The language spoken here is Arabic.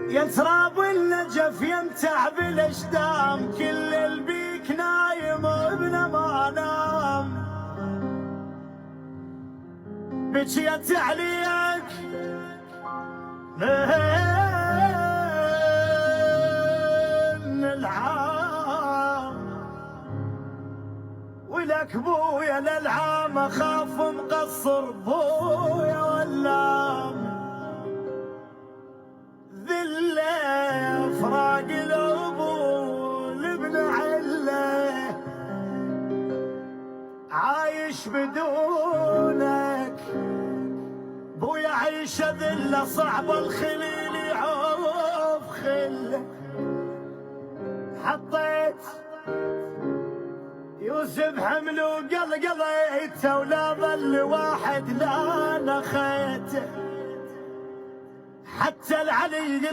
يا تراب النجف يمتع بالاجدام، كل البيك نايم وابن ما نام. بجيت عليك من العام، ولك بويا للعام اخاف مقصر بويا واللام. ذله فراق الابو لابن عله، عايش بدونك بويا عيشه ذله صعبه، الخليل يعوف خله. حطيت يوسف حمل وقلقليته، ولا ظل واحد لا نخيته، حتى العلي